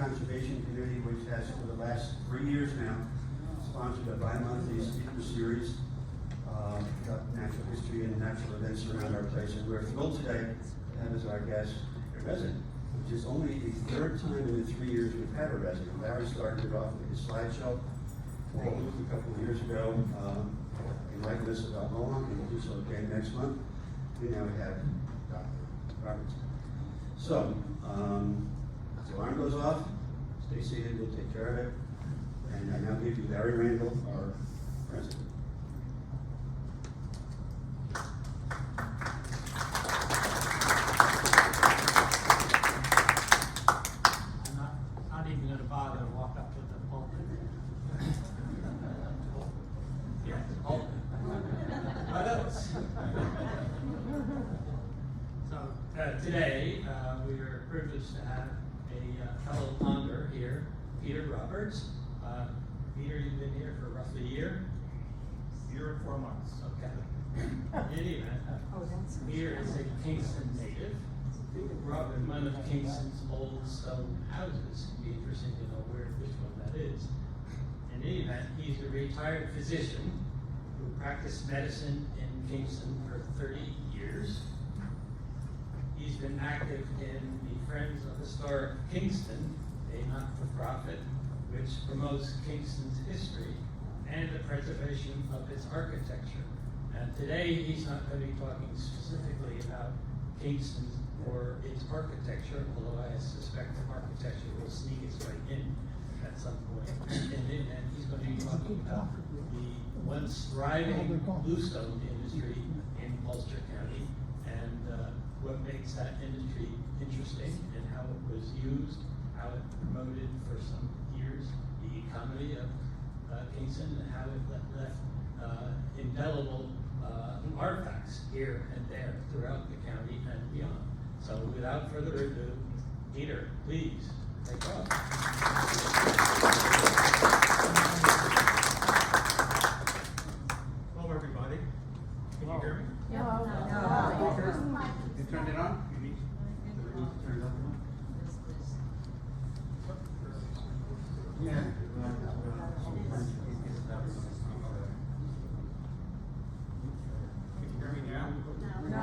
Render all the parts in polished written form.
Conservation Committee, which has for the last 3 years now sponsored a bi-monthly speaker series about natural history and natural events around our place. And we're thrilled today to have as our guest a resident, which is only the third time in the 3 years we've had a resident. Larry started it off with his slideshow a couple of years ago. Enlightened us about Mohawk, and we'll do so again next month. We now have Dr. Roberts. So, the alarm goes off, stay seated, we'll take care of it. And I now give you Larry Randall, our president. I'm not even going to bother to walk up to the pulpit. Yeah, pulpit. What else? So today we are privileged to have a fellow ponder here, Peter Roberts. Peter, you've been here for roughly a year? Year and 4 months. Okay. In any event, Peter is a Kingston native. Grew up in one of Kingston's old stone houses. It'd be interesting to know which one that is. In any event, he's a retired physician who practiced medicine in Kingston for 30 years. He's been active in the Friends of Historic Kingston, a not-for-profit which promotes Kingston's history and the preservation of its architecture. And today, he's not going to be talking specifically about Kingston or its architecture, although I suspect the architecture will sneak its way in at some point. And he's going to be talking about the once thriving bluestone industry in Ulster County and what makes that industry interesting and how it was used, how it promoted for some years the economy of Kingston, and how it left indelible artifacts here and there throughout the county and beyond. So without further ado, Peter, please take off. Hello, everybody. Can you hear me? You turned it on? You need to turn it up? Yeah. Can you hear me now? Can you hear me now?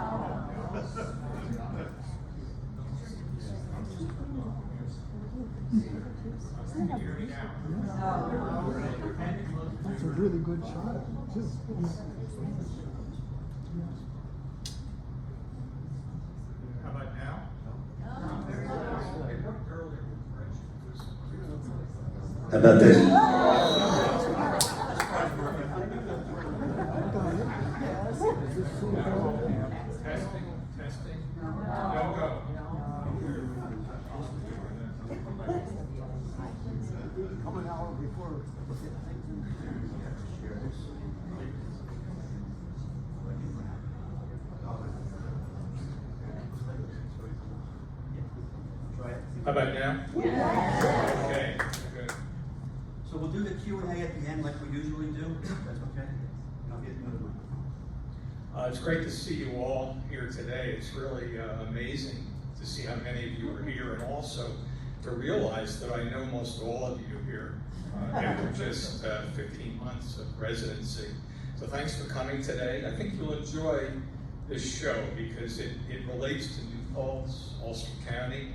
That's a really good shot, too. How about now? How about this? Testing. Go. Come an hour before. How about now? Okay, good. So we'll do the Q&A at the end like we usually do. That's okay? And I'll get another one. It's great to see you all here today. It's really amazing to see how many of you are here, and also to realize that I know most all of you here after just 15 months of residency. So thanks for coming today. I think you'll enjoy this show because it relates to New Paltz, Ulster County,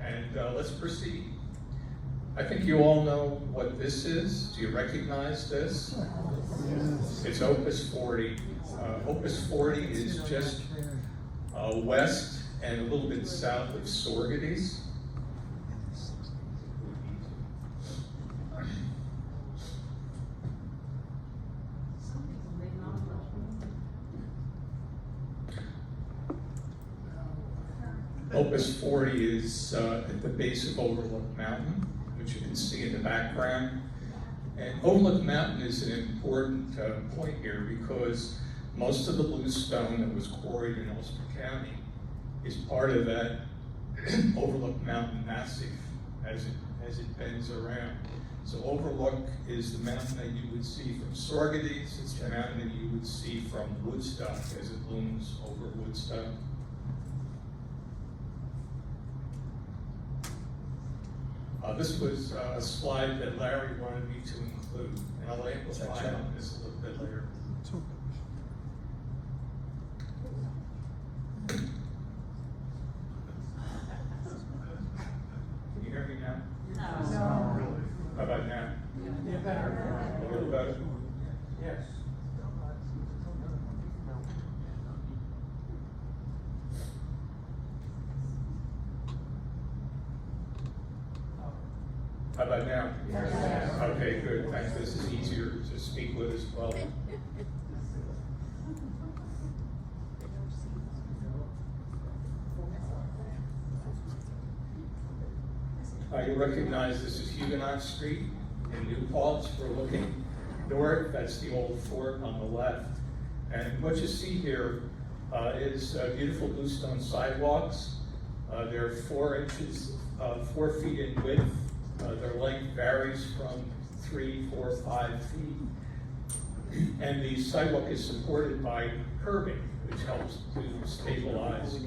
and let's proceed. I think you all know what this is. Do you recognize this? Yes. It's Opus 40. Opus 40 is just west and a little bit south of Sorgades. Opus 40 is at the base of Overlook Mountain, which you can see in the background. And Overlook Mountain is an important point here because most of the bluestone that was quarried in Ulster County is part of that Overlook Mountain massif as it bends around. So Overlook is the mountain that you would see from Sorgades. It's the mountain that you would see from Woodstock as it looms over This was a slide that Larry wanted me to include, and I'll amplify on this a little bit later. So, Can you hear me now? No. How about now? Yeah, better. A little better? Yes. How about now? Yes. Okay, good, thanks, this is easier to speak with as well. You recognize this is Huguenot Street in New Paltz. We're looking north, that's the old fort on the left. And what you see here is beautiful bluestone sidewalks. They're 4 feet in width. Their length varies from 3, 4, 5 feet. And the sidewalk is supported by curbing, which helps to stabilize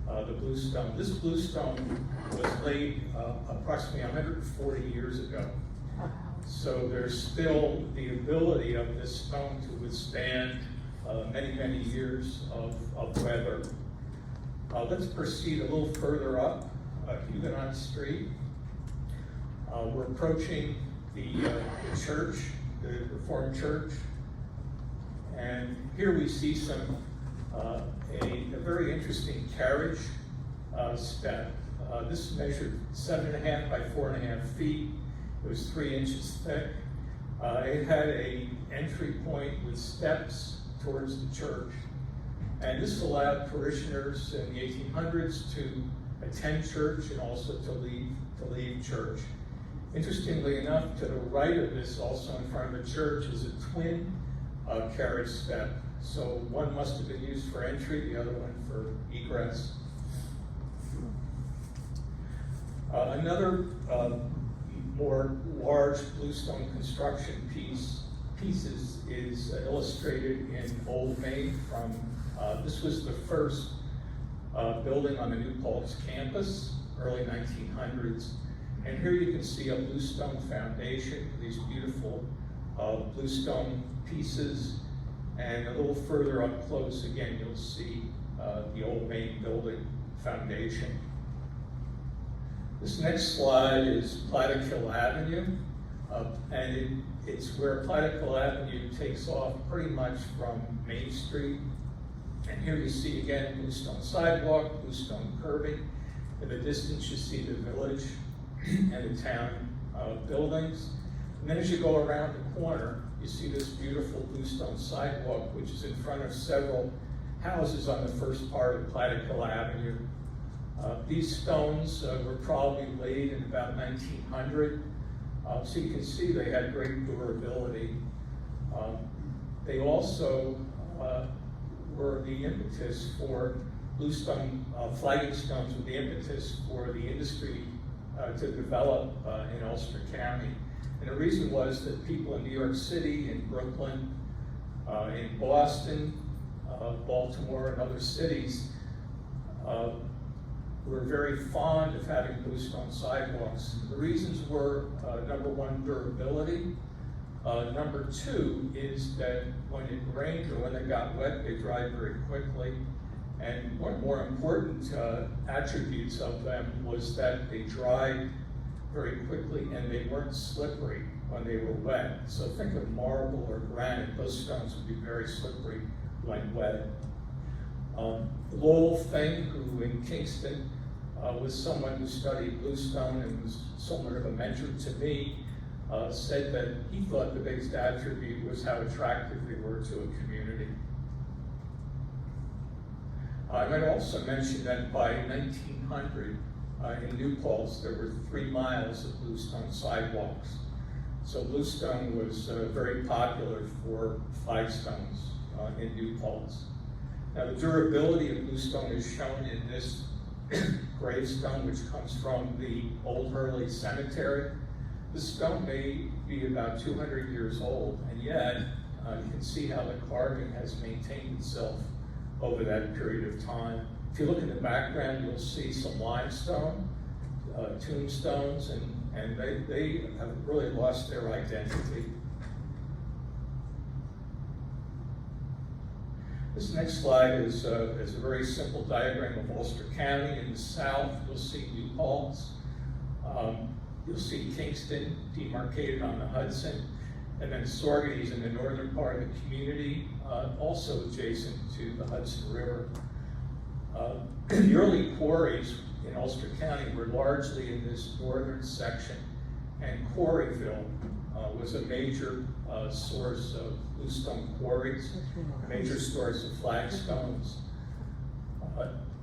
the bluestone. This bluestone was laid approximately 140 years ago. So there's still the ability of this stone to withstand many, many years of weather. Let's proceed a little further up Huguenot Street. We're approaching the church, the Reformed Church, and here we see a very interesting carriage step. This measured 7.5 by 4.5 feet. It was 3 inches thick. It had an entry point with steps towards the church, and this allowed parishioners in the 1800s to attend church and also to leave church. Interestingly enough, to the right of this, also in front of the church, is a twin carriage step. So one must have been used for entry, the other one for egress. Another more large bluestone construction pieces is illustrated in Old Main from, this was the first building on the New Paltz campus, early 1900s. And here you can see a bluestone foundation, these beautiful bluestone pieces. And a little further up close, again, you'll see the Old Main building foundation. This next slide is Plattekill Avenue, and it's where Plattekill Avenue takes off pretty much from Main Street. And here you see again bluestone sidewalk, bluestone curbing. In the distance you see the village and the town buildings. And then as you go around the corner, you see this beautiful bluestone sidewalk, which is in front of several houses on the first part of Plattekill Avenue. These stones were probably laid in about 1900. So you can see they had great durability. They also were the impetus for bluestone flagging stones, were the impetus for the industry to develop in Ulster County. And the reason was that people in New York City, in Brooklyn, in Boston, Baltimore, and other cities were very fond of having bluestone sidewalks. The reasons were, number one, durability. Number two is that when it rained or when they got wet, they dried very quickly. And one more important attributes of them was that they dried very quickly and they weren't slippery when they were wet. So think of marble or granite, those stones would be very slippery when wet. Lowell Fink, who in Kingston was someone who studied bluestone and was somewhat of a mentor to me, said that he thought the biggest attribute was how attractive they were to a community. I might also mention that by 1900, in New Paltz, there were 3 miles of bluestone sidewalks. So bluestone was very popular for flagstones in New Paltz. Now the durability of bluestone is shown in this gravestone, which comes from the Old Hurley Cemetery. The stone may be about 200 years old, and yet you can see how the carving has maintained itself over that period of time. If you look in the background, you'll see some limestone tombstones, and they have really lost their identity. This next slide is a very simple diagram of Ulster County. In the south, you'll see New Paltz. You'll see Kingston demarcated on the Hudson, and then Saugerties in the northern part of the community, also adjacent to the Hudson River. The early quarries in Ulster County were largely in this northern section, and Quarryville was a major source of bluestone quarries, a major source of flagstones.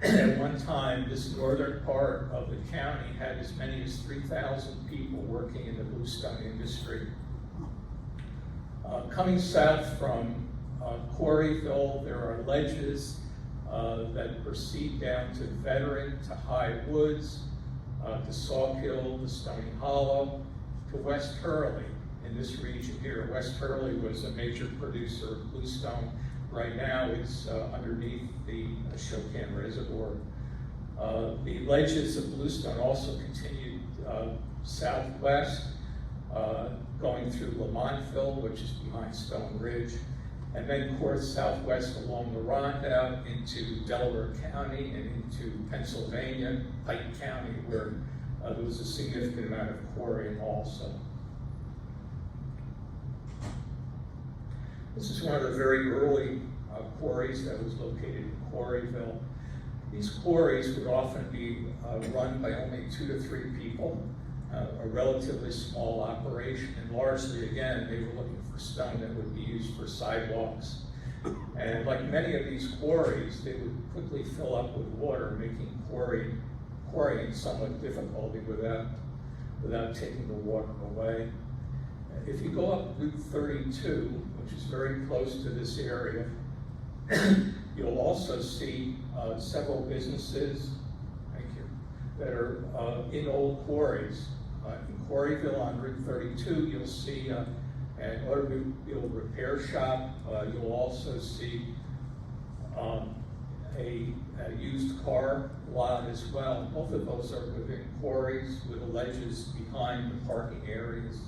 At one time, this northern part of the county had as many as 3,000 people working in the bluestone industry. Coming south from Quarryville, there are ledges that proceed down to Veteran, to High Woods, to Sawkill, to Stony Hollow, to West Hurley in this region here. West Hurley was a major producer of bluestone. Right now it's underneath the Shokan Reservoir. The ledges of bluestone also continued southwest, going through Lamontville, which is behind Stone Ridge, and then course southwest along the Rondout into Delaware County and into Pennsylvania, Pike County, where there was a significant amount of quarrying also. This is one of the very early quarries that was located in Quarryville. These quarries would often be run by only 2 to 3 people, a relatively small operation, and largely, again, they were looking for stone that would be used for sidewalks. And like many of these quarries, they would quickly fill up with water, making quarrying somewhat difficult without taking the water away. If you go up Route 32, which is very close to this area, you'll also see several businesses, thank you, that are in old quarries. In Quarryville on Route 32, you'll see an automobile repair shop. You'll also see a used car lot as well. Both of those are within quarries with the ledges behind the parking areas.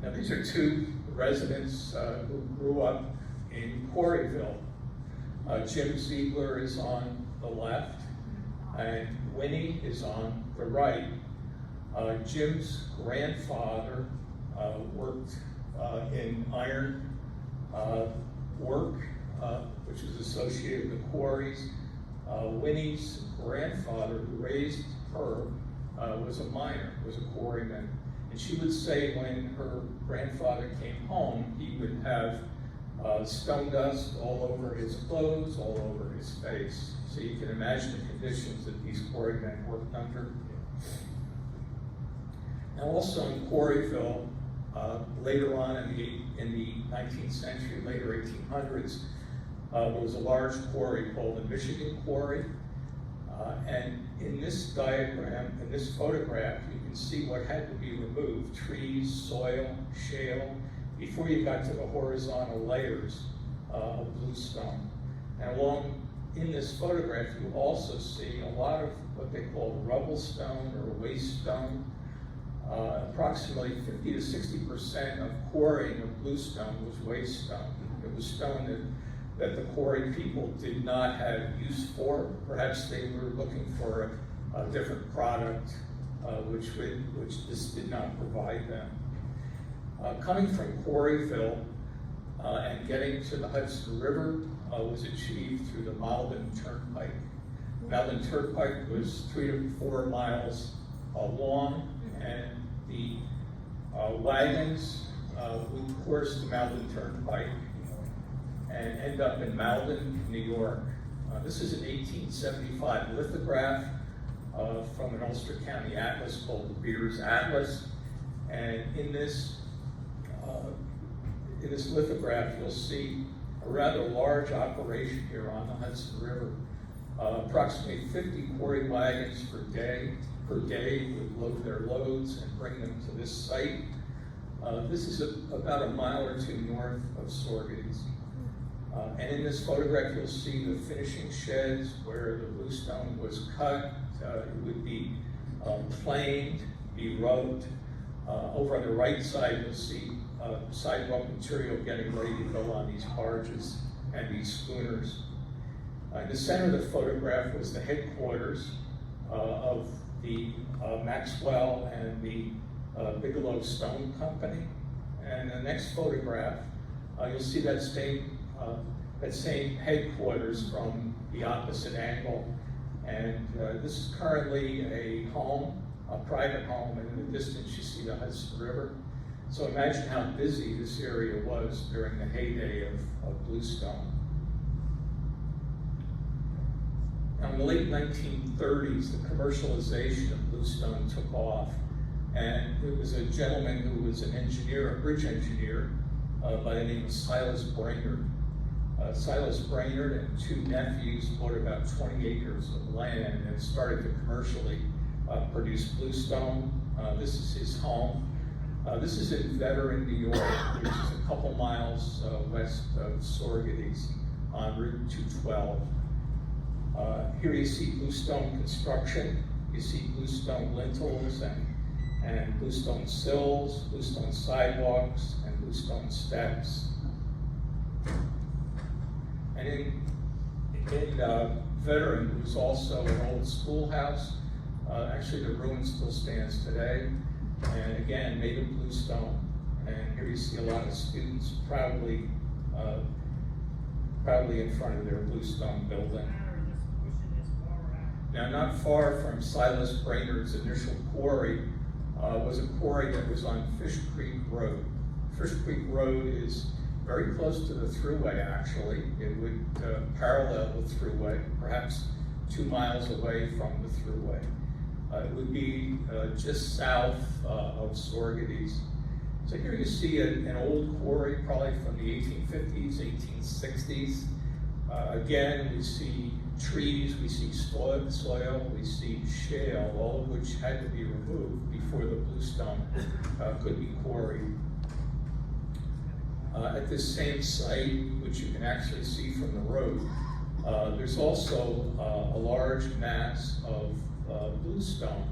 Now these are 2 residents who grew up in Quarryville. Jim Ziegler is on the left, and Winnie is on the right. Jim's grandfather worked in iron work, which was associated with quarries. Winnie's grandfather, who raised her, was a miner, was a quarryman. And she would say when her grandfather came home, he would have stone dust all over his clothes, all over his face. So you can imagine the conditions that these quarrymen worked under. Now also in Quarryville, later on in the 19th century, later 1800s, there was a large quarry called the Michigan Quarry. And in this diagram, in this photograph, you can see what had to be removed: trees, soil, shale, before you got to the horizontal layers of bluestone. And along in this photograph, you also see a lot of what they call rubble stone or waste stone. Approximately 50 to 60% of quarrying of bluestone was waste stone. It was stone that the quarry people did not have use for. Perhaps they were looking for a different product, which this did not provide them. Coming from Quarryville and getting to the Hudson River was achieved through the Malden Turnpike. Malden Turnpike was 3 to 4 miles long, and the wagons would course the Malden Turnpike and end up in Malden, New York. This is an 1875 lithograph from an Ulster County atlas called the Beers Atlas. And in this lithograph, you'll see a rather large operation here on the Hudson River. Approximately 50 quarry wagons per day would load their loads and bring them to this site. This is about a mile or 2 north of Saugerties. And in this photograph, you'll see the finishing sheds where the bluestone was cut it would be planed, be rubbed. Over on the right side, you'll see sidewalk material getting ready to go on these barges and these schooners. In the center of the photograph was the headquarters of the Maxwell and the Bigelow Stone Company. And in the next photograph, you'll see that same headquarters from the opposite angle. And this is currently a home, a private home, and in the distance you see the Hudson River. So imagine how busy this area was during the heyday of Bluestone. Now, in the late 1930s, the commercialization of Bluestone took off, and it was a gentleman who was an engineer, a bridge engineer, by the name of Silas Brainerd. Silas Brainerd and two nephews bought about 20 acres of land and started to commercially produce Bluestone. This is his home. This is in Veteran, New York, which is a couple miles west of Sorgetes on Route 212. Here you see Bluestone construction. You see Bluestone lintels and Bluestone sills, Bluestone sidewalks, and Bluestone steps. And in Veteran, there was also an old schoolhouse. Actually, the ruin still stands today. And again, made of bluestone. And here you see a lot of students proudly in front of their bluestone building. Now, not far from Silas Brainerd's initial quarry was a quarry that was on Fish Creek Road. Fish Creek Road is very close to the Thruway, actually. It would parallel the Thruway, perhaps 2 miles away from the Thruway. It would be just south of Sorgetes. So here you see an old quarry, probably from the 1850s, 1860s. Again, we see trees, we see soil, we see shale, all of which had to be removed before the bluestone could be quarried. At this same site, which you can actually see from the road, there's also a large mass of bluestone.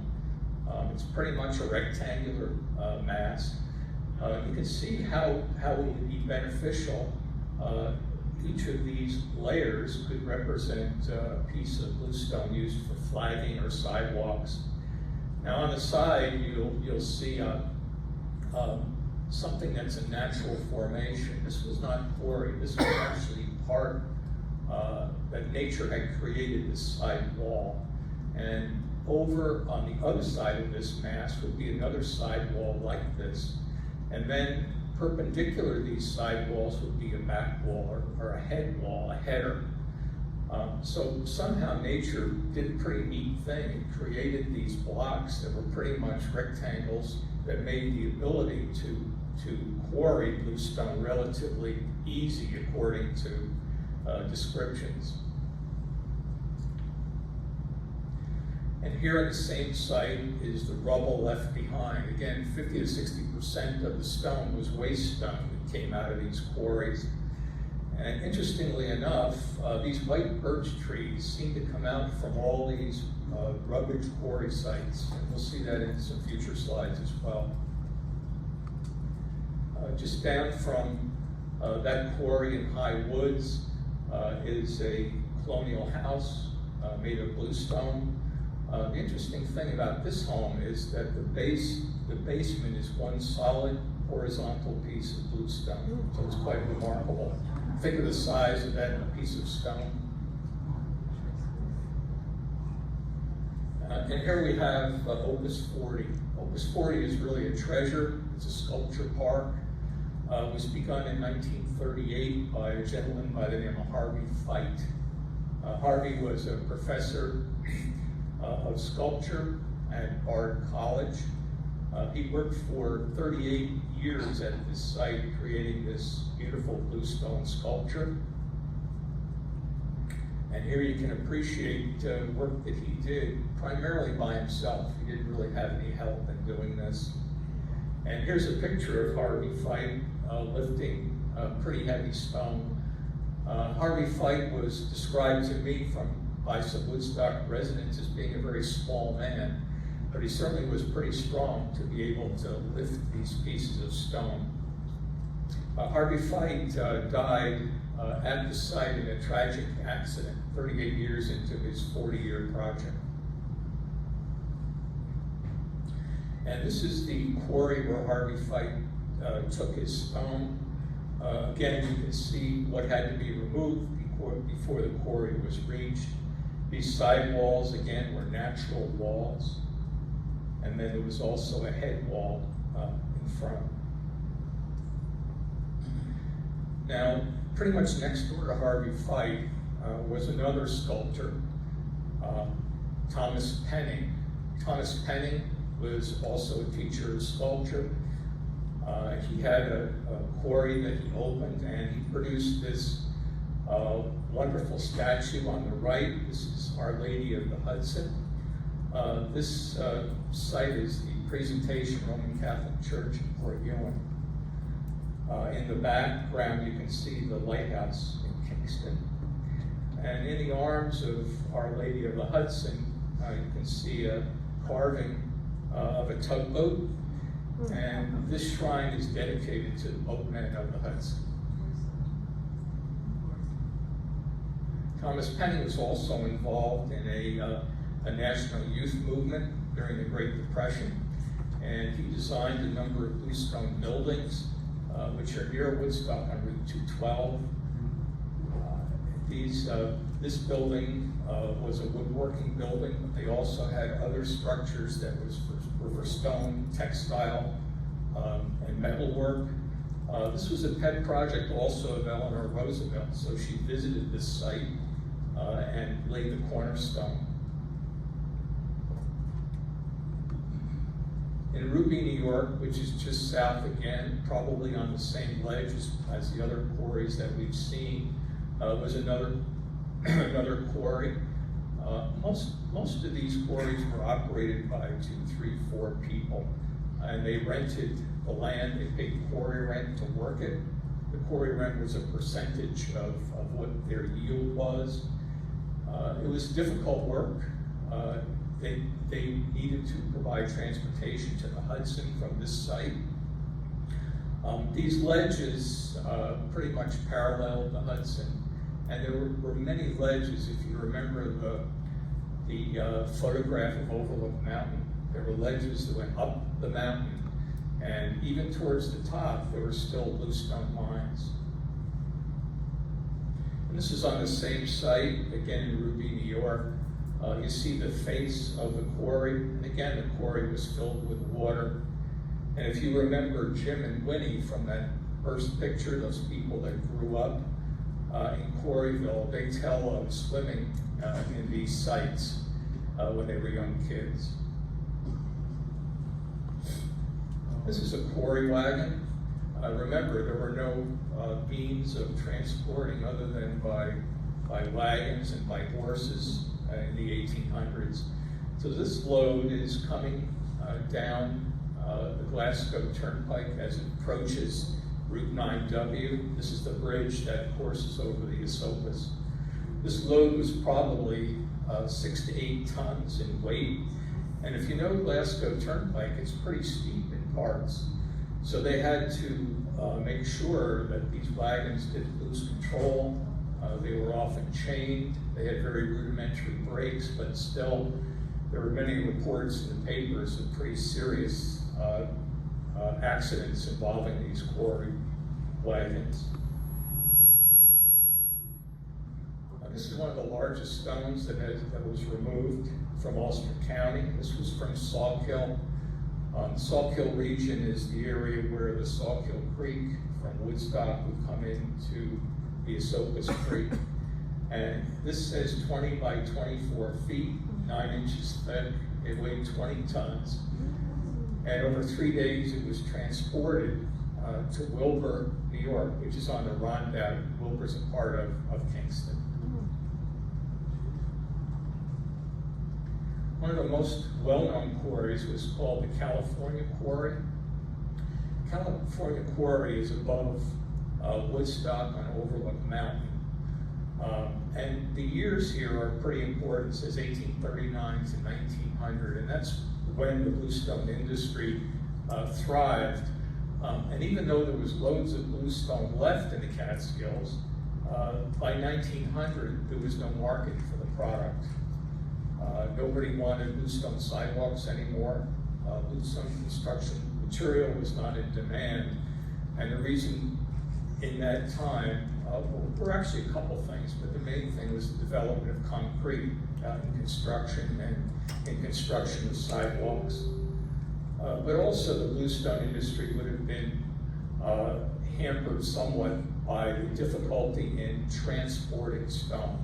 It's pretty much a rectangular mass. You can see how it would be beneficial. Each of these layers could represent a piece of bluestone used for flagging or sidewalks. Now on the side, you'll see something that's a natural formation. This was not quarried. This was actually part that nature had created this side wall. And over on the other side of this mass would be another side wall like this. And then perpendicular to these side walls would be a back wall or a head wall, a header. So somehow nature did a pretty neat thing. It created these blocks that were pretty much rectangles that made the ability to quarry bluestone relatively easy according to descriptions. And here at the same site is the rubble left behind. Again, 50 to 60% of the stone was waste stone that came out of these quarries. And interestingly enough, these white birch trees seem to come out from all these rubbish quarry sites. And we'll see that in some future slides as well. Just down from that quarry in High Woods is a colonial house made of bluestone. The interesting thing about this home is that the basement is one solid horizontal piece of bluestone, so it's quite remarkable. Think of the size of that piece of stone. And here we have Opus 40. Opus 40 is really a treasure. It's a sculpture park. It was begun in 1938 by a gentleman by the name of Harvey Fite. Harvey was a professor of sculpture at Bard College. He worked for 38 years at this site creating this beautiful bluestone sculpture. And here you can appreciate work that he did primarily by himself. He didn't really have any help in doing this. And here's a picture of Harvey Fite lifting a pretty heavy stone. Harvey Fite was described to me from by some Woodstock residents as being a very small man, but he certainly was pretty strong to be able to lift these pieces of stone. Harvey Fite died at the site in a tragic accident 38 years into his 40-year project. And this is the quarry where Harvey Fite took his stone. Again, you can see what had to be removed before the quarry was reached. These side walls, again, were natural walls. And then there was also a head wall in front. Now, pretty much next door to Harvey Fite was another sculptor, Thomas Penning. Thomas Penning was also a teacher of sculpture. He had a quarry that he opened, and he produced this wonderful statue on the right. This is Our Lady of the Hudson. This site is the Presentation Roman Catholic Church in Port Ewing. In the background, you can see the lighthouse in Kingston. And in the arms of Our Lady of the Hudson, you can see a carving of a tugboat. And this shrine is dedicated to the boatmen of the Hudson. Thomas Penning was also involved in a national youth movement during the Great Depression, and he designed a number of bluestone buildings, which are near Woodstock on Route 212. This building was a woodworking building, but they also had other structures that were for stone, textile, and metalwork. This was a pet project also of Eleanor Roosevelt, so she visited this site and laid the cornerstone. In Ruby, New York, which is just south again, probably on the same ledge as the other quarries that we've seen, was another quarry. Most of these quarries were operated by 2, 3, 4 people, and they rented the land. They paid quarry rent to work it. The quarry rent was a percentage of what their yield was. It was difficult work. They needed to provide transportation to the Hudson from this site. These ledges pretty much paralleled the Hudson, and there were many ledges. If you remember the photograph of Overlook Mountain, there were ledges that went up the mountain, and even towards the top, there were still bluestone lines. And this is on the same site, again in Ruby, New York. You see the face of the quarry, and again, the quarry was filled with water. And if you remember Jim and Winnie from that first picture, those people that grew up in Quarryville, they tell of swimming in these sites when they were young kids. This is a quarry wagon. Remember, there were no means of transporting other than by wagons and by horses in the 1800s. So this load is coming down the Glasgow Turnpike as it approaches Route 9W. This is the bridge that courses over the Esopus. This load was probably 6 to 8 tons in weight. And if you know Glasgow Turnpike, it's pretty steep in parts. So they had to make sure that these wagons didn't lose control. They were often chained. They had very rudimentary brakes, but still, there were many reports in the papers of pretty serious accidents involving these quarry wagons. This is one of the largest stones that was removed from Ulster County. This was from Sawkill. The Sawkill region is the area where the Sawkill Creek from Woodstock would come into the Esopus Creek. And this says 20 by 24 feet, 9 inches thick. It weighed 20 tons. And over 3 days, it was transported to Wilbur, New York, which is on the Rhondda. Wilbur's a part of Kingston. One of the most well-known quarries was called the California Quarry. California Quarry is above Woodstock on Overlook Mountain. And the years here are pretty important. It says 1839 to 1900, and that's when the bluestone industry thrived. And even though there was loads of bluestone left in the Catskills, by 1900 there was no market for the product. Nobody wanted bluestone sidewalks anymore. Bluestone construction material was not in demand, and the reason in that time were actually a couple things, but the main thing was the development of concrete in construction and in construction of sidewalks. But also the bluestone industry would have been hampered somewhat by the difficulty in transporting stone.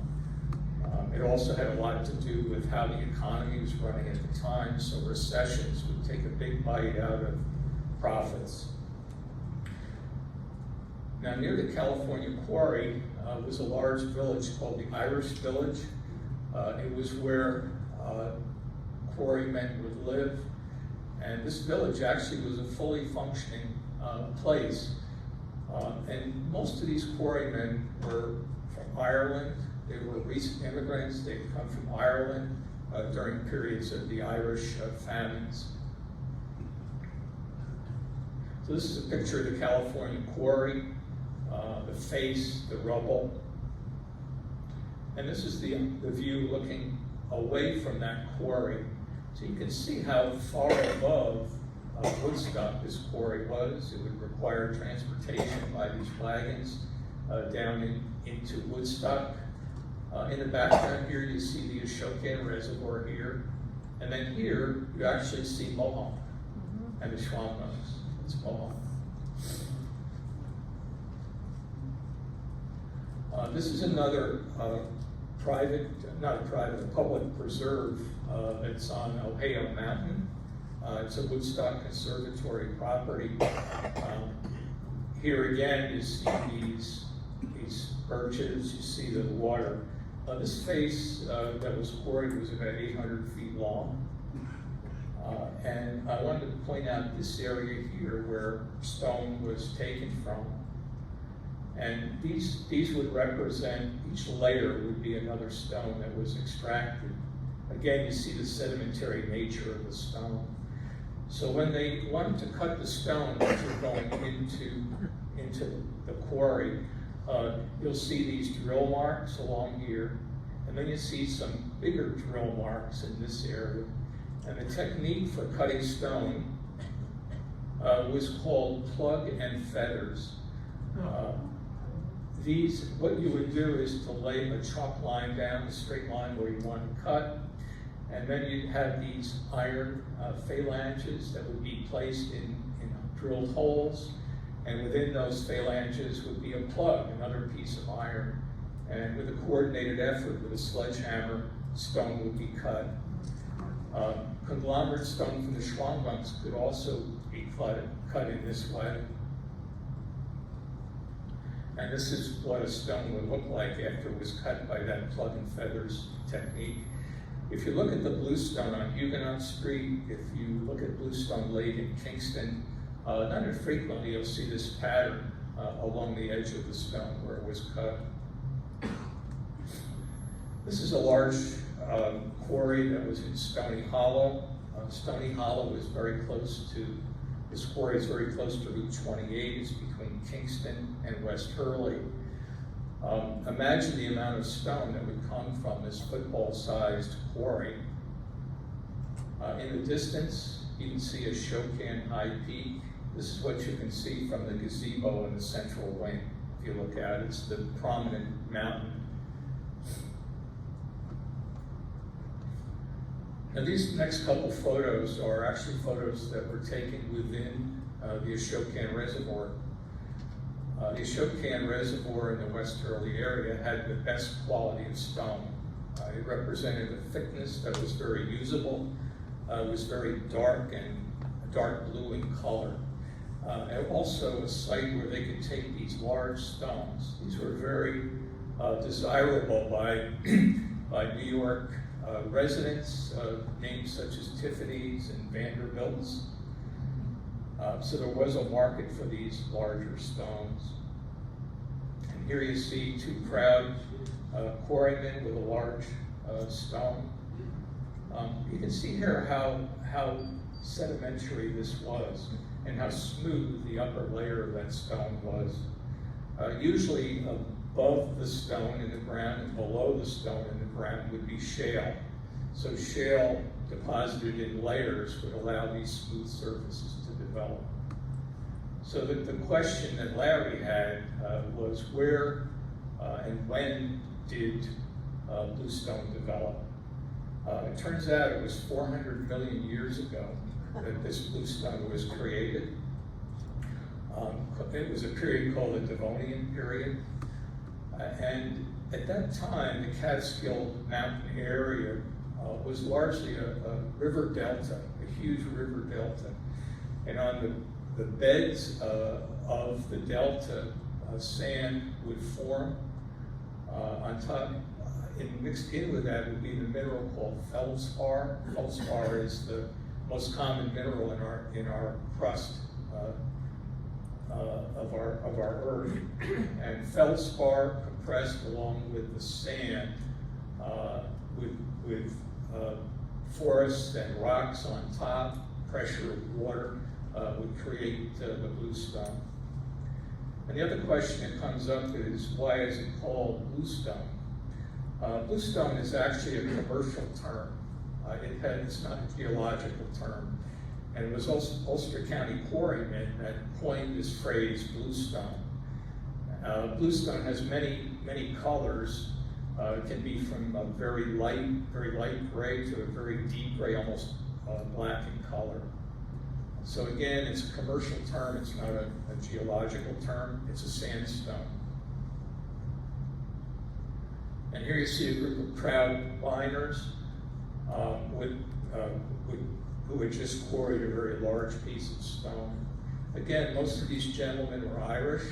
It also had a lot to do with how the economy was running at the time, so recessions would take a big bite out of profits. Now, near the California Quarry was a large village called the Irish Village. It was where quarrymen would live, and this village actually was a fully functioning place. And most of these quarrymen were from Ireland. They were recent immigrants. They'd come from Ireland during periods of the Irish famines. So this is a picture of the California Quarry, the face, the rubble. And this is the view looking away from that quarry. So you can see how far above Woodstock this quarry was. It would require transportation by these wagons down into Woodstock. In the background here, you see the Ashokan Reservoir here. And then here, you actually see Mohawk and the Shawanoes. It's Mohawk. This is another public preserve that's on Ohio Mountain. It's a Woodstock Conservatory property. Here again, you see these birches, you see the water. This face that was quarried was about 800 feet long. And I wanted to point out this area here where stone was taken from. And these would represent, each layer would be another stone that was extracted. Again, you see the sedimentary nature of the stone. So when they wanted to cut the stone that you're going into the quarry, you'll see these drill marks along here, and then you see some bigger drill marks in this area. And the technique for cutting stone was called plug and feathers. What you would do is to lay a chalk line down, a straight line where you want to cut, and then you'd have these iron phalanges that would be placed in drilled holes, and within those phalanges would be a plug, another piece of iron, and with a coordinated effort with a sledgehammer, stone would be cut. Conglomerate stone from the Shawanoes could also be cut in this way. And this is what a stone would look like after it was cut by that plug and feathers technique. If you look at the bluestone on Huguenot Street, if you look at bluestone laid in Kingston, not infrequently you'll see this pattern along the edge of the stone where it was cut. This is a large quarry that was in Stony Hollow. Stony Hollow is very close to, this quarry is very close to Route 28. It's between Kingston and West Hurley. Imagine the amount of stone that would come from this football-sized quarry. In the distance, you can see Ashokan High Peak. This is what you can see from the gazebo in the central wing. If you look at it, it's the prominent mountain. Now these next couple photos are actually photos that were taken within the Ashokan Reservoir. The Ashokan Reservoir in the West Hurley area had the best quality of stone. It represented a thickness that was very usable. It was very dark and dark blue in color. And also a site where they could take these large stones. These were very desirable by New York residents, names such as Tiffany's and Vanderbilt's. So there was a market for these larger stones. And here you see two proud quarryman with a large stone. You can see here how sedimentary this was and how smooth the upper layer of that stone was. Usually above the stone in the ground and below the stone in the ground would be shale. So shale deposited in layers would allow these smooth surfaces to develop. So the question that Larry had was where and when did bluestone develop? It turns out it was 400 million years ago that this bluestone was created. It was a period called the Devonian period. And at that time, the Catskill Mountain area was largely a river delta, a huge river delta. And on the beds of the delta, sand would form on top. And mixed in with that would be the mineral called feldspar. Feldspar is the most common mineral in our crust of our earth. And feldspar compressed along with the sand with forests and rocks on top, pressure of water would create the bluestone. And the other question that comes up is, why is it called bluestone? Bluestone is actually a commercial term. It's not a geological term. And it was Ulster County quarrymen that coined this phrase, bluestone. Bluestone has many colors. It can be from a very light gray to a very deep gray, almost black in color. So again, it's a commercial term. It's not a geological term. It's a sandstone. And here you see a group of proud miners who had just quarried a very large piece of stone. Again, most of these gentlemen were Irish.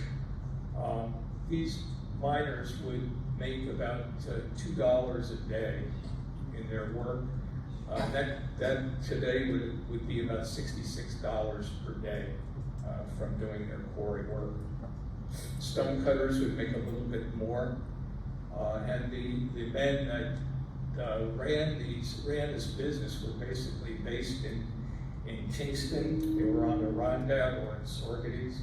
These miners would make about $2 a day in their work. That today would be about $66 per day from doing their quarry work. Stonecutters would make a little bit more. And the men that ran this business were basically based in Kingston. They were on the Rondout or in Sorgetes.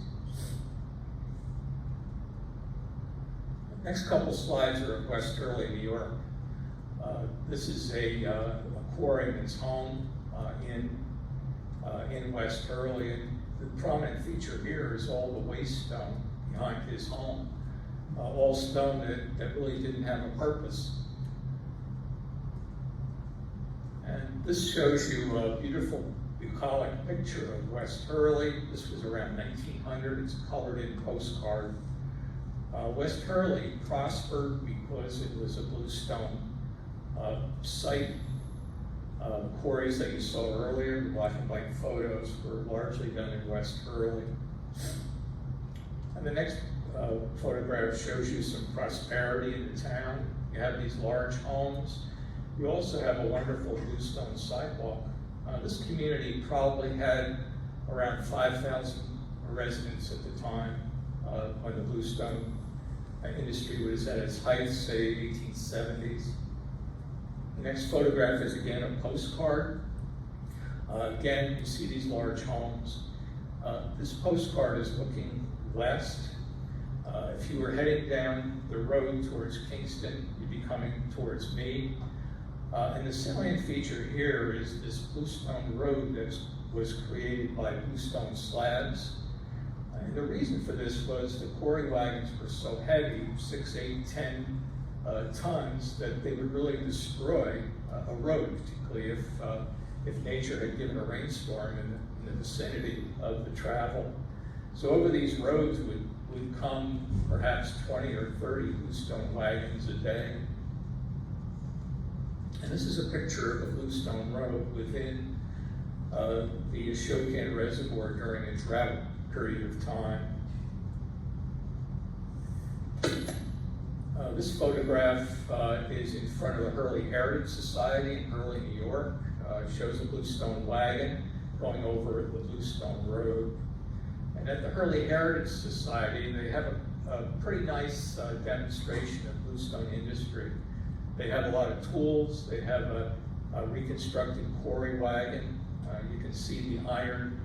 The next couple slides are of West Hurley, New York. This is a quarryman's home in West Hurley. And the prominent feature here is all the waste stone behind his home. All stone that really didn't have a purpose. And this shows you a beautiful bucolic picture of West Hurley. This was around 1900. It's colored in postcard. West Hurley prospered because it was a bluestone site. The quarries that you saw earlier, the black and white photos, were largely done in West Hurley. And the next photograph shows you some prosperity in the town. You have these large homes. You also have a wonderful bluestone sidewalk. This community probably had around 5,000 residents at the time when the bluestone industry was at its height, say 1870s. The next photograph is again a postcard. Again, you see these large homes. This postcard is looking west. If you were heading down the road towards Kingston, you'd be coming towards me. And the salient feature here is this bluestone road that was created by bluestone slabs. And the reason for this was the quarry wagons were so heavy, 6, 8, 10 tons, that they would really destroy a road, particularly if nature had given a rainstorm in the vicinity of the travel. So over these roads would come perhaps 20 or 30 bluestone wagons a day. And this is a picture of a bluestone road within the Ashokan Reservoir during a drought period of time. This photograph is in front of the Hurley Heritage Society in Hurley, New York. It shows a bluestone wagon going over the Bluestone Road. And at the Hurley Heritage Society, they have a a pretty nice demonstration of bluestone industry. They have a lot of tools. They have a reconstructed quarry wagon. You can see the iron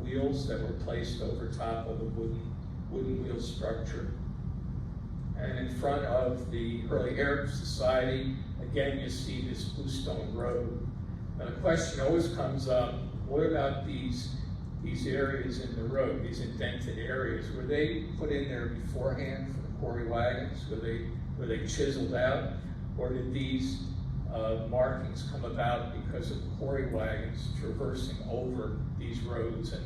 wheels that were placed over top of the wooden wheel structure. And in front of the Early Heritage Society, again, you see this bluestone road. Now the question always comes up, what about these areas in the road, these indented areas? Were they put in there beforehand for the quarry wagons? Were they chiseled out? Or did these markings come about because of quarry wagons traversing over these roads? And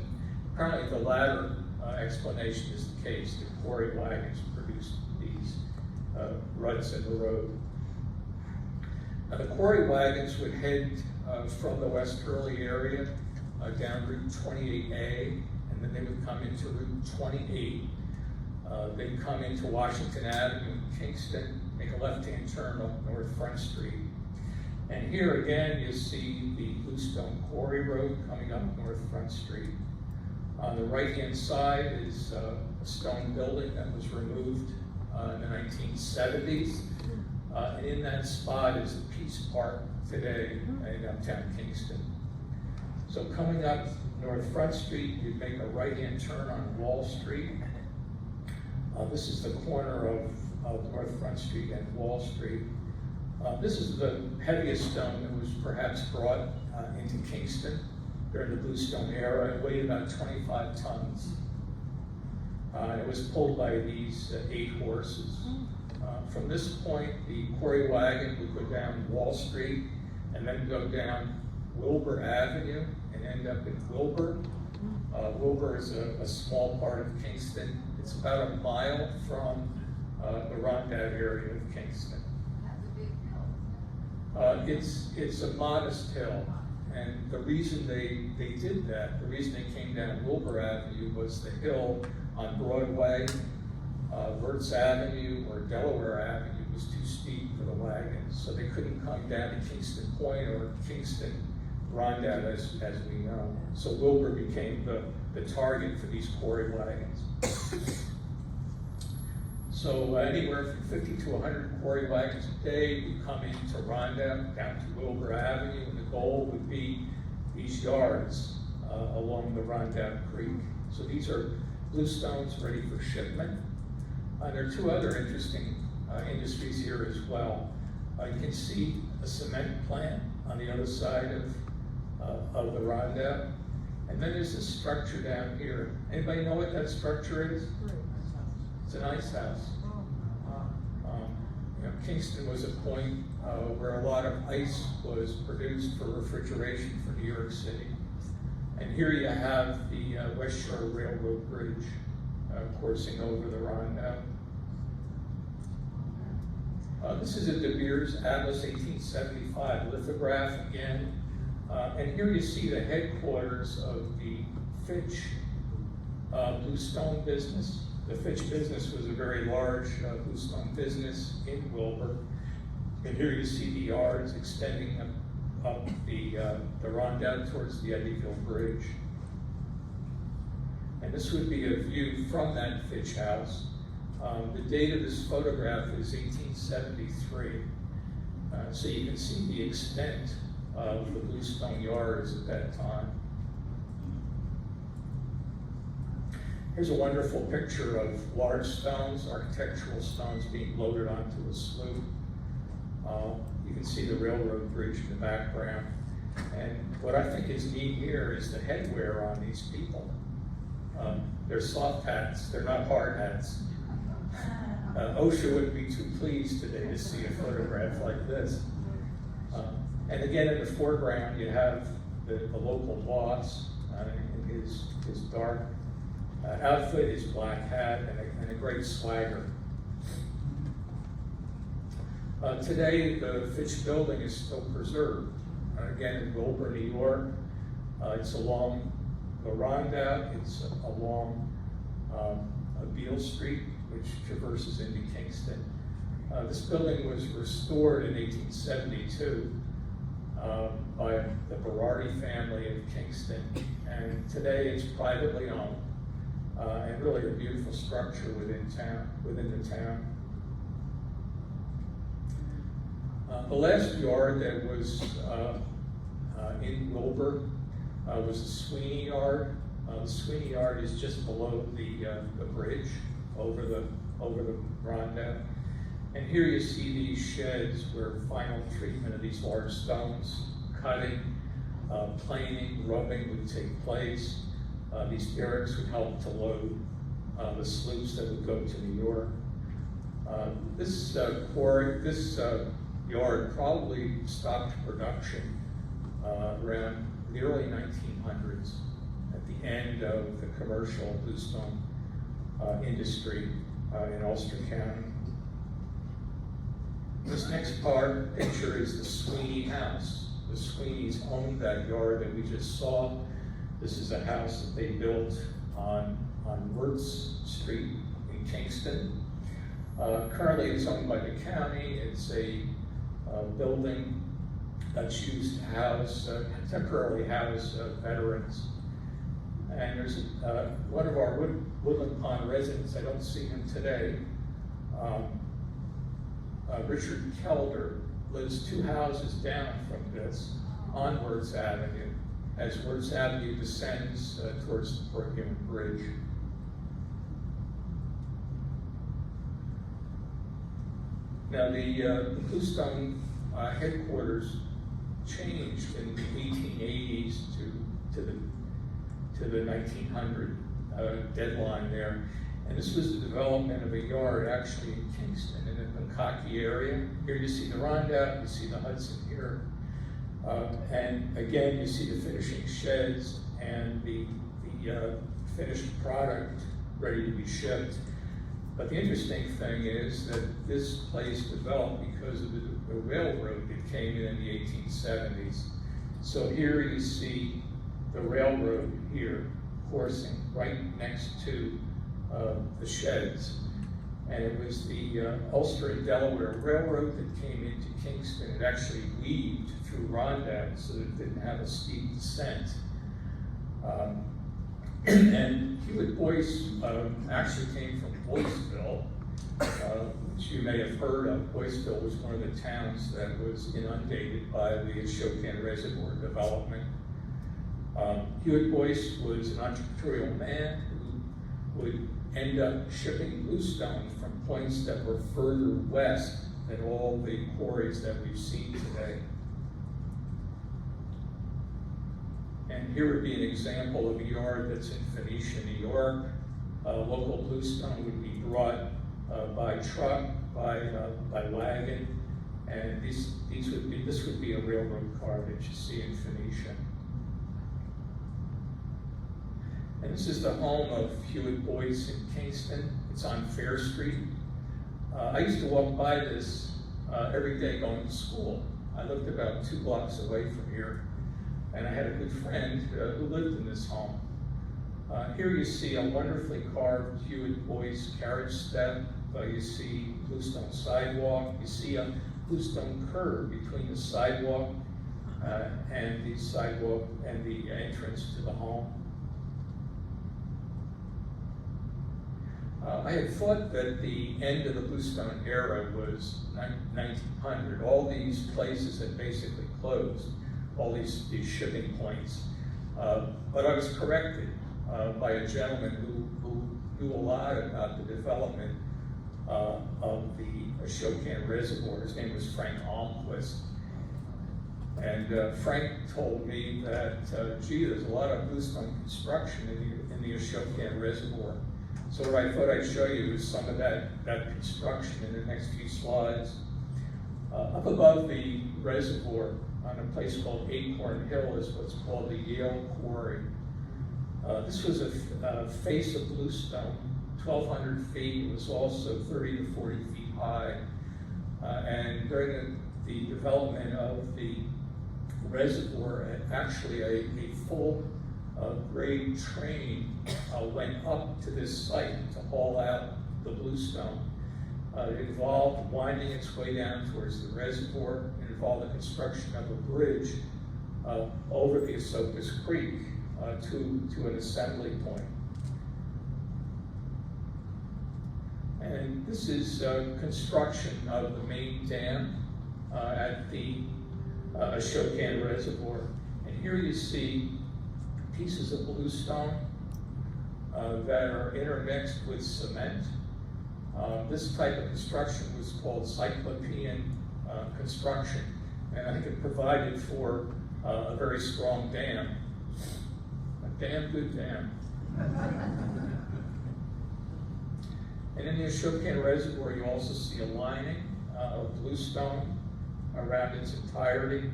apparently the latter explanation is the case. The quarry wagons produced these ruts in the road. Now the quarry wagons would head from the West Hurley area down Route 28A, and then they would come into Route 28. They'd come into Washington Avenue in Kingston, make a left-hand turn up North Front Street. And here again, you see the Bluestone Quarry Road coming up North Front Street. On the right-hand side is a stone building that was removed in the 1970s. And in that spot is the Peace Park today in downtown Kingston. So coming up North Front Street, you'd make a right-hand turn on Wall Street. This is the corner of North Front Street and Wall Street. This is the heaviest stone that was perhaps brought into Kingston during the Bluestone era. It weighed about 25 tons. It was pulled by these 8 horses. From this point, the quarry wagon would go down Wall Street and then go down Wilbur Avenue and end up in Wilbur. Wilbur is a small part of Kingston. It's about a mile from the Rondout area of Kingston. It's a modest hill, and the reason they did that, the reason they came down Wilbur Avenue was the hill on Broadway, Wirtz Avenue or Delaware Avenue was too steep for the wagons, so they couldn't come down to Kingston Point or Kingston Rondout as we know. So Wilbur became the target for these quarry wagons. So anywhere from 50 to 100 quarry wagons a day would come into Rondout, down to Wilbur Avenue, and the goal would be these yards along the Rondout Creek. So these are bluestones ready for shipment. There are 2 other interesting industries here as well. You can see a cement plant on the other side of the Rondout. And then there's this structure down here. Anybody know what that structure is? It's an ice house. Kingston was a point where a lot of ice was produced for refrigeration for New York City. And here you have the West Shore Railroad Bridge coursing over the Rondout. This is a De Beers Atlas 1875 lithograph again. And here you see the headquarters of the Fitch bluestone business. The Fitch business was a very large bluestone business in Wilbur. And here you see the yards extending up the Rondout towards the Eddyville Bridge. And this would be a view from that Fitch house. The date of this photograph is 1873. So you can see the extent of the bluestone yards at that time. Here's a wonderful picture of large stones, architectural stones being loaded onto a sloop. You can see the railroad bridge in the background. And what I think is neat here is the headwear on these people. They're soft hats, they're not hard hats. OSHA wouldn't be too pleased today to see a photograph like this. And again, in the foreground, you have the local boss in his dark outfit, his black hat, and a great swagger. Today, the Fitch building is still preserved. Again, in Wilbur, New York. It's along the Rondout. It's along Beale Street, which traverses into Kingston. This building was restored in 1872 by the Berardi family of Kingston, and today it's privately owned. and really a beautiful structure within the town. The last yard that was in Wilbur was the Sweeney Yard. The Sweeney Yard is just below the bridge over the Ronda. And here you see these sheds where final treatment of these large stones, cutting, planing, rubbing would take place. These derricks would help to load the sloops that would go to New York. This yard probably stopped production around the early 1900s at the end of the commercial bluestone industry in Ulster County. This next picture is the Sweeney house. The Sweeneys owned that yard that we just saw. This is a house that they built on Wirtz Street in Kingston. Currently it's owned by the county. It's a building that's used to temporarily house veterans. And there's one of our Woodland Pond residents, I don't see him today, Richard Kelder, lives 2 houses down from this on Wirtz Avenue, as Wirtz Avenue descends towards the Port Huron Bridge. Now the Bluestone headquarters changed in the 1880s to the 1900 deadline there. And this was the development of a yard actually in Kingston in the Bunkaki area. Here you see the Ronda, you see the Hudson here. And again, you see the finishing sheds and the finished product ready to be shipped. But the interesting thing is that this place developed because of the railroad that came in the 1870s. So here you see the railroad here coursing right next to the sheds. And it was the Ulster and Delaware Railroad that came into Kingston. It actually weaved through Ronda so that it didn't have a steep descent. And Hewitt Boyce actually came from Boyceville, which you may have heard of. Boyceville was one of the towns that was inundated by the Ashokan Reservoir development. Hewitt Boyce was an entrepreneurial man who would end up shipping bluestone from points that were further west than all the quarries that we've seen today. And here would be an example of a yard that's in Phoenicia, New York. Local bluestone would be brought by truck, by wagon, and this would be a railroad car that you see in Phoenicia. And this is the home of Hewitt Boyce in Kingston. It's on Fair Street. I used to walk by this every day going to school. I lived about 2 blocks away from here, and I had a good friend who lived in this home. Here you see a wonderfully carved Hewitt Boyce carriage step. You see bluestone sidewalk. You see a bluestone curb between the sidewalk and the entrance to the home. I had thought that the end of the bluestone era was 1900. All these places had basically closed, all these shipping points. But I was corrected by a gentleman who knew a lot about the development of the Ashokan Reservoir. His name was Frank Almquist. And Frank told me that, gee, there's a lot of bluestone construction in the Ashokan Reservoir. So what I thought I'd show you is some of that construction in the next few slides. Up above the reservoir on a place called Acorn Hill is what's called the Yale Quarry. This was a face of bluestone, 1,200 feet. It was also 30 to 40 feet high. And during the development of the reservoir, actually a full grade train went up to this site to haul out the bluestone. It involved winding its way down towards the reservoir. It involved the construction of a bridge over the Esopus Creek to an assembly point. And this is construction of the main dam at the Ashokan Reservoir. And here you see pieces of bluestone that are intermixed with cement. This type of construction was called cyclopean construction, and I think it provided for a very strong dam. A damn good dam. And in the Ashokan Reservoir, you also see a lining of bluestone around its entirety.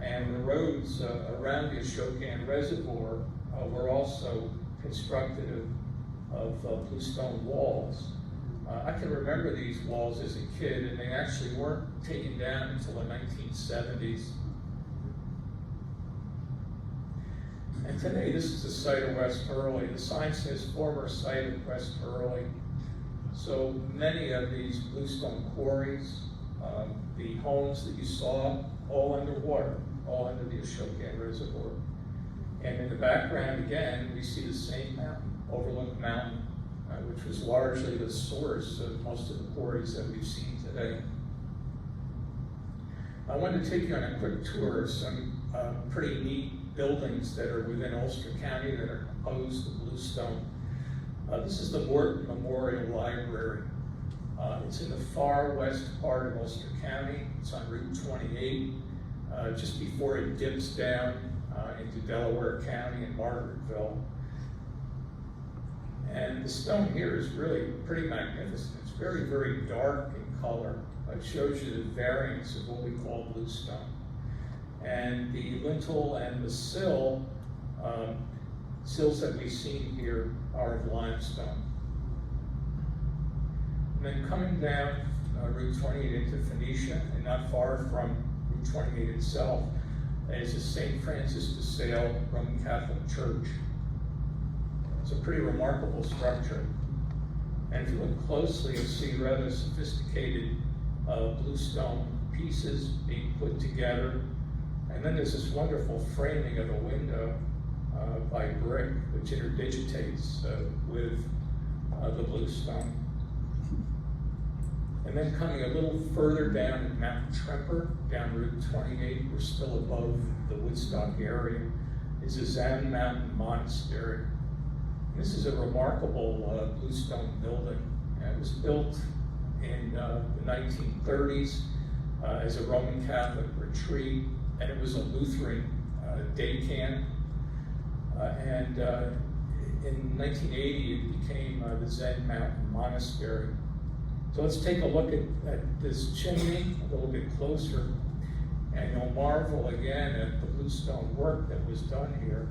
And the roads around the Ashokan Reservoir were also constructed of bluestone walls. I can remember these walls as a kid, and they actually weren't taken down until the 1970s. And today, this is the site of West Hurley. The sign says former site of West Hurley. So many of these bluestone quarries, the homes that you saw, all underwater, all under the Ashokan Reservoir. And in the background, again, we see the same mountain, Overlook Mountain, which was largely the source of most of the quarries that we've seen today. I wanted to take you on a quick tour of some pretty neat buildings that are within Ulster County that are composed of bluestone. This is the Morton Memorial Library. It's in the far west part of Ulster County. It's on Route 28, just before it dips down into Delaware County and Margaretville. And the stone here is really pretty magnificent. It's very, very dark in color. It shows you the variance of what we call bluestone. And the lintel and the sills that we've seen here are of limestone. And then coming down Route 28 into Phoenicia, and not far from Route 28 itself, is the St. Francis de Sales Roman Catholic Church. It's a pretty remarkable structure. And if you look closely, you'll see rather sophisticated bluestone pieces being put together. And then there's this wonderful framing of a window by brick, which interdigitates with the bluestone. And then coming a little further down at Mount Tremper, down Route 28, we're still above the Woodstock area, is the Zan Mountain Monastery. This is a remarkable bluestone building. It was built in the 1930s as a Roman Catholic retreat, and it was a Lutheran day camp. And in 1980, it became the Zen Mountain Monastery. So let's take a look at this chimney a little bit closer, and you'll marvel again at the bluestone work that was done here.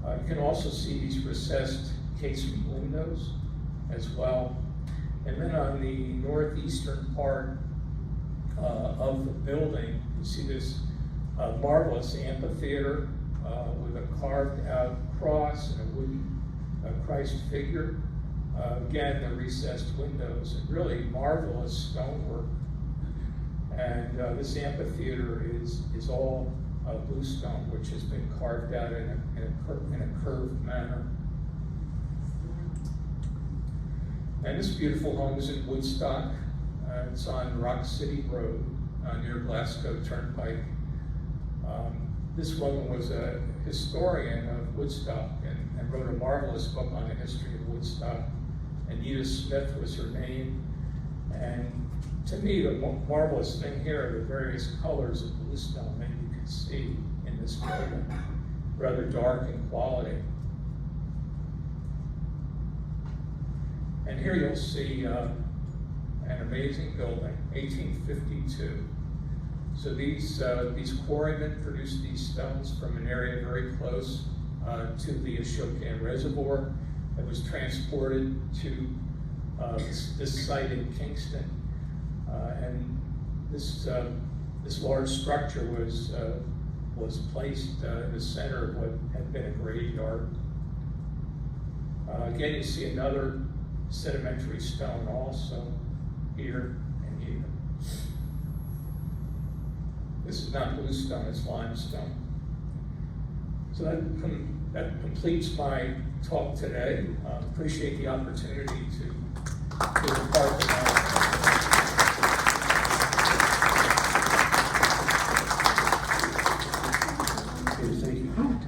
You can also see these recessed casement windows as well. And then on the northeastern part of the building, you see this marvelous amphitheater with a carved out cross and a wooden Christ figure. Again, the recessed windows, and really marvelous stonework. And this amphitheater is all bluestone, which has been carved out in a curved manner. And this beautiful home is in Woodstock. It's on Rock City Road near Glasgow Turnpike. This woman was a historian of Woodstock and wrote a marvelous book on the history of Woodstock. Anita Smith was her name. And to me, the marvelous thing here are the various colors of bluestone that you can see in this building, rather dark in quality. And here you'll see an amazing building, 1852. So these quarrymen produced these stones from an area very close to the Ashokan Reservoir that was transported to this site in Kingston. And this large structure was placed in the center of what had been a graveyard. Again, you see another sedimentary stone also here and here. This is not bluestone, it's limestone. So that completes my talk today. Appreciate the opportunity to be a part of that. Okay, thank you.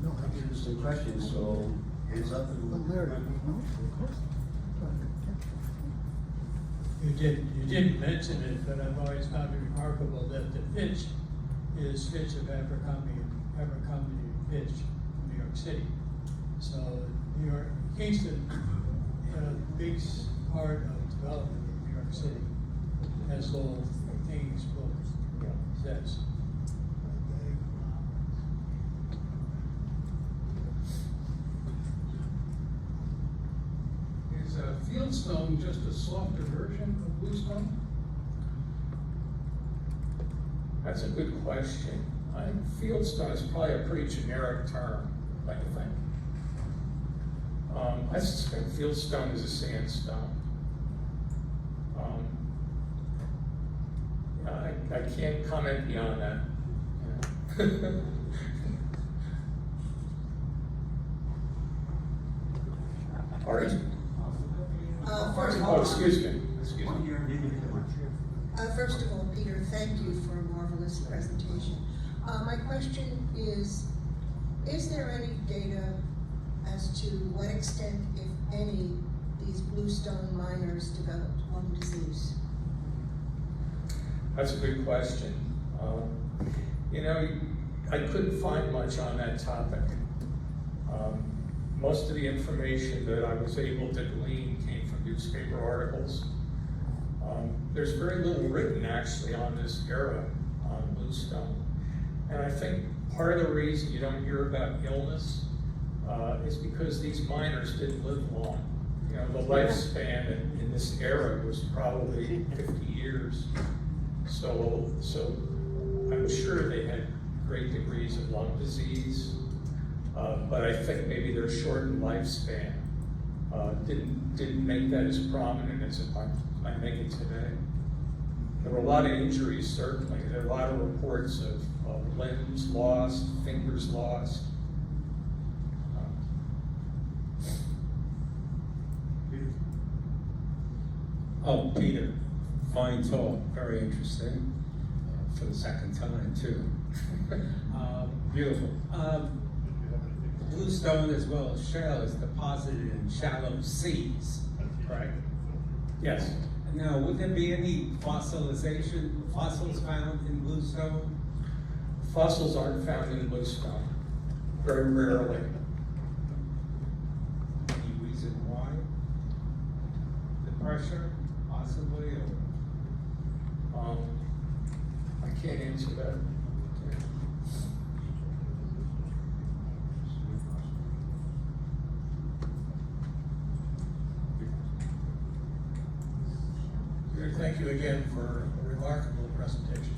No, Interesting questions, so hands up. but Larry, no, of course. You didn't mention it, but I've always found it remarkable that the Fitch is Fitch of Abercrombie Fitch from New York City. So New York, Kingston, a big part of development in New York City, as old King's book says. Is Fieldstone just a softer version of Bluestone? That's a good question. I think fieldstone is probably a pretty generic term, I think. I suspect fieldstone is a sandstone. I can't comment beyond that. Yeah. Artie? First of Oh, all, excuse me. One year, maybe a bit much. first of all, Peter, thank you for a marvelous presentation. My question is there any data as to what extent, if any, these bluestone miners developed lung disease? That's a good question. You know, I couldn't find much on that topic. Most of the information that I was able to glean came from newspaper articles. There's very little written actually on this era on bluestone. And I think part of the reason you don't hear about illness is because these miners didn't live long. You know, the lifespan in this era was probably 50 years. So I'm sure they had great degrees of lung disease, but I think maybe their shortened lifespan didn't make that as prominent as it might make it today. There were a lot of injuries, certainly. There are a lot of reports of limbs lost, fingers lost. Oh, Peter, fine talk, very interesting, for the second time too. Beautiful. Bluestone as well as shale is deposited in shallow seas, right? Yes. Now, would there be any fossils found in bluestone? Fossils aren't found in bluestone, very rarely. Any reason why? The pressure, possibly, or? I can't answer that. Thank you again for a remarkable presentation.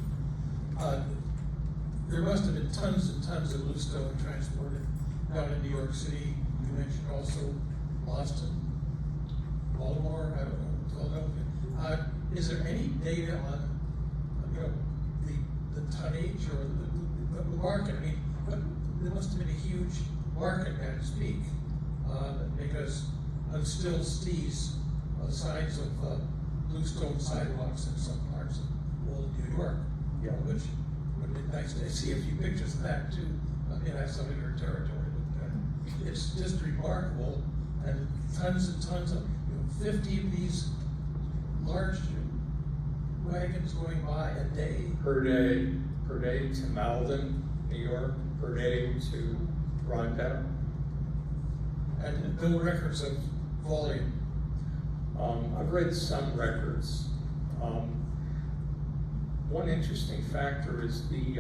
There must have been tons and tons of bluestone transported down in New York City. You mentioned also Boston, Baltimore, I don't know, Philadelphia. Is there any data on, you know, the tonnage or the market? I mean, there must have been a huge market, so to speak, because I still see signs of bluestone sidewalks in some parts of old New York, Yeah. which would be nice to see a few pictures of that too. That's some of your territory, but it's just remarkable, and tons and tons of 50 of these large wagons going by a day. Per day to Malden, New York, per day to Rondell. And no records of volume. I've read some records. One interesting factor is the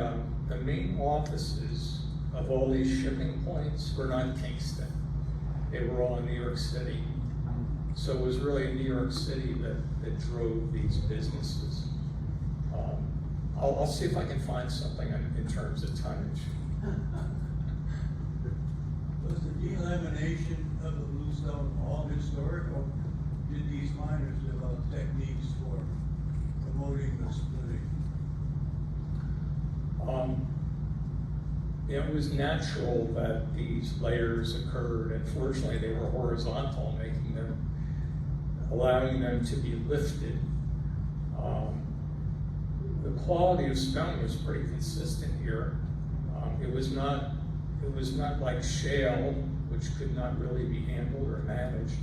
main offices of all these shipping points were not Kingston. They were all in New York City. So it was really New York City that drove these businesses. I'll see if I can find something in terms of tonnage. Was the delamination of the bluestone all historic, or did these miners develop techniques for promoting the splitting? it was natural that these layers occurred, and fortunately they were horizontal, allowing them to be lifted. The quality of stone was pretty consistent here. It was not like shale, which could not really be handled or managed,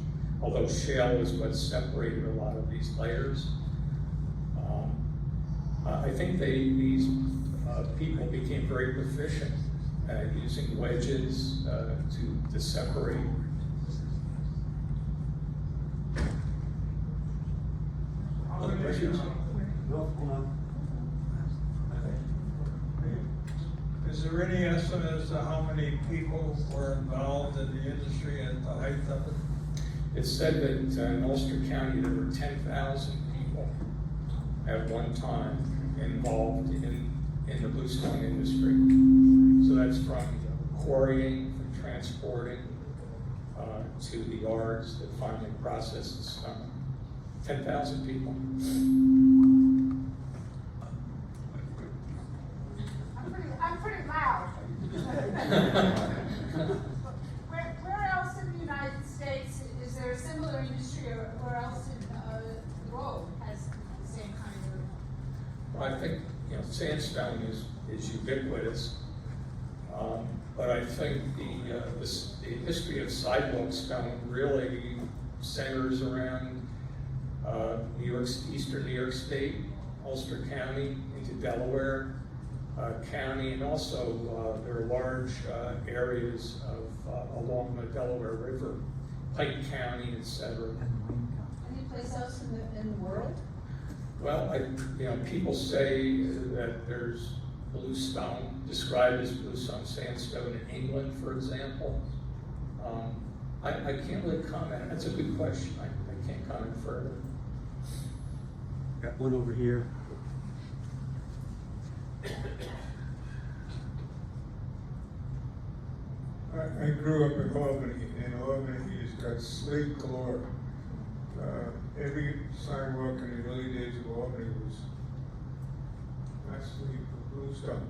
although shale is what separated a lot of these layers. I think these people became very proficient at using wedges to separate. Other questions? No, hold on. Is there any estimate as to how many people were involved in the industry at the height of it? It's said that in Ulster County there were 10,000 people at one time involved in the bluestone industry. So that's from quarrying, from transporting, to the yards that finally process the stone. 10,000 people. I'm pretty loud. Where else in the United States is there a similar industry, or where else in the world has the same kind of? Well, I think sandstone is ubiquitous, but I think the history of sidewalk stone really centers around eastern New York State, Ulster County into Delaware County, and also there are large areas along the Delaware River, Pike County, etc. Any place else in the world? Well, people say that there's bluestone, described as bluestone sandstone in England, for example. I can't really comment. That's a good question. I can't comment further. Got one over here. I grew up in Albany, and Albany has got slate galore. Every sidewalk in the early days of Albany was absolutely bluestone.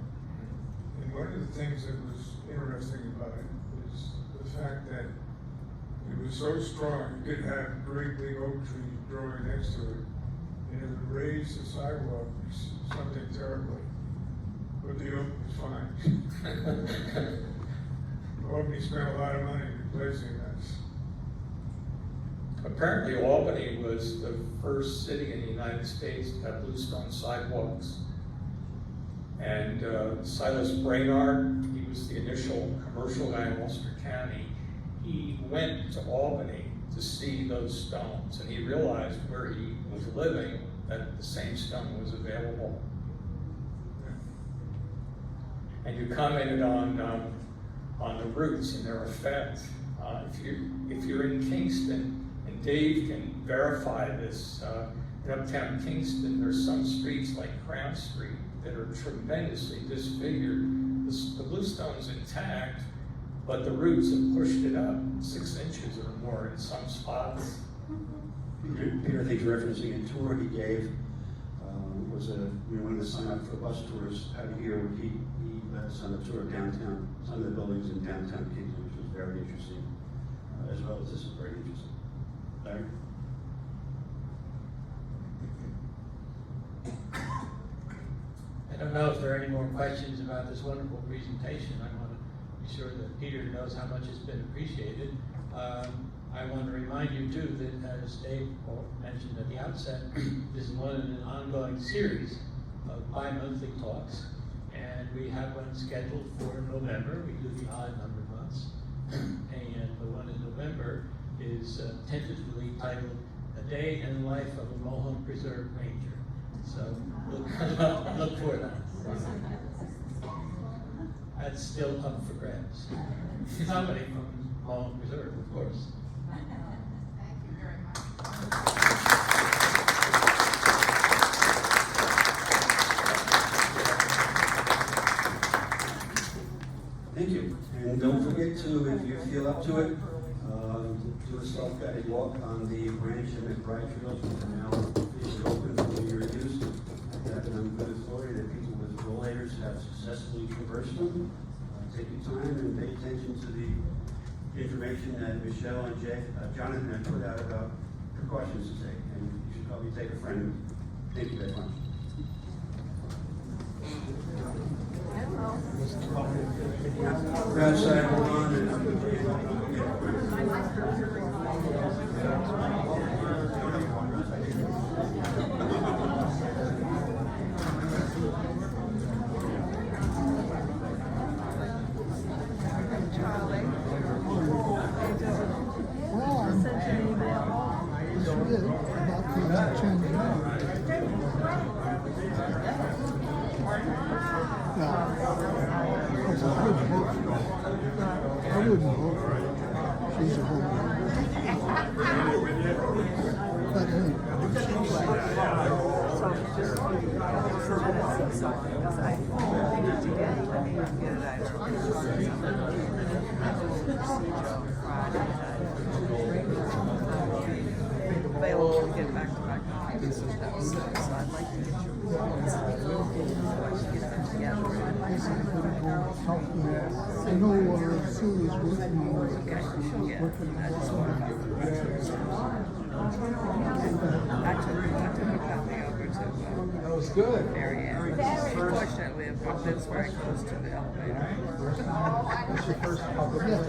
And one of the things that was interesting about it is the fact that it was so strong, you could have great big oak trees growing next to it, and it would raise the sidewalk something terribly. But the oak was fine. Albany spent a lot of money replacing that. Apparently Albany was the first city in the United States to have bluestone sidewalks. And Silas Brainard, he was the initial commercial guy in Ulster County. He went to Albany to see those stones, and he realized where he was living that the same stone was available. And you commented on the roots and their effect. If you're in Kingston, and Dave can verify this, in uptown Kingston, there's some streets like Crown Street that are tremendously disfigured. The bluestone's intact, but the roots have pushed it up 6 inches or more in some spots. Peter, I think you're referencing a tour he gave. We wanted to sign up for bus tours out here. He led us on a tour of downtown, some of the buildings in downtown Kingston, which was very interesting, as well as this is very interesting. Larry? I don't know if there are any more questions about this wonderful presentation. I want to be sure that Peter knows how much it's been appreciated. I want to remind you too that, as Dave mentioned at the outset, this is one in an ongoing series of bi-monthly talks, and we have one scheduled for November. We do the odd number of months, and the one in November is tentatively titled "A Day in the Life of a Mulholland Preserve Ranger." So look for that. That's still up for grabs. Somebody from Mulholland Preserve, of course. Thank you very much. Thank you. And don't forget to, if you feel up to it, do a self-guided walk on the branch and McBride trails, which are now officially open for your use. I have it on good authority that people with rollators have successfully traversed them. take your time and pay attention to the information that Michelle and Jonathan have put out about precautions to take, and you should probably take a friend. Thank you very much. We're outside, hold on, and I wouldn't vote for her. She's a woman. But available to get back to back meetings, so I'd like to get your reports. So I should get them together. I know Sue is working on it. Okay, yeah, I just want to. I took a copy over to. That was good. Mary Ann. Unfortunately, it lives very close to the elevator. That's your first public. Yes.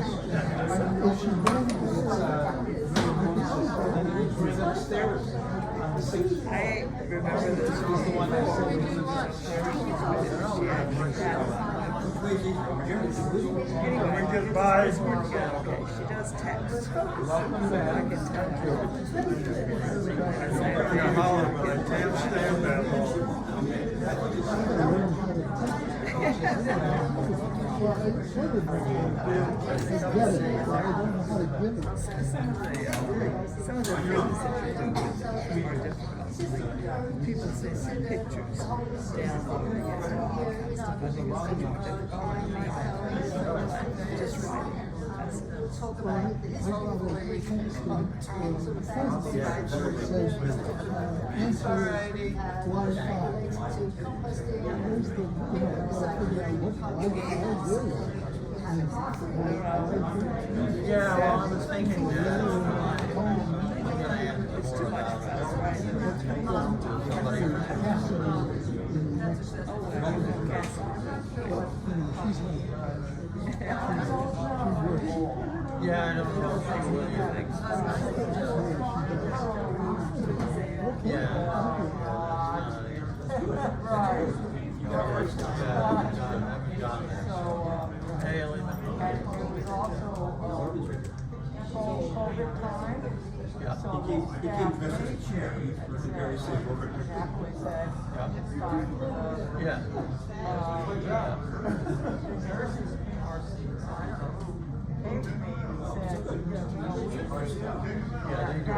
If she's going to Upstairs. I remember this was the one that said anyway, Goodbye. okay, she does text. I can tell you. You're hollering, but I can't stand that long. Well, I sort of get it, but I don't know how to get it. Some of the things that you do are difficult. People say some pictures downloading it and all kinds of stuff. I think it's much more difficult than just writing. That's it. Well, I got a text on Facebook that says, answer Wi-Fi. Where's the, I figured out what I do. Yeah, well, I was thinking that. It's too much for us, right? Yeah, I don't know. Yeah. he came dressed as a chair. He was very simple. Yeah. Yeah, there you go.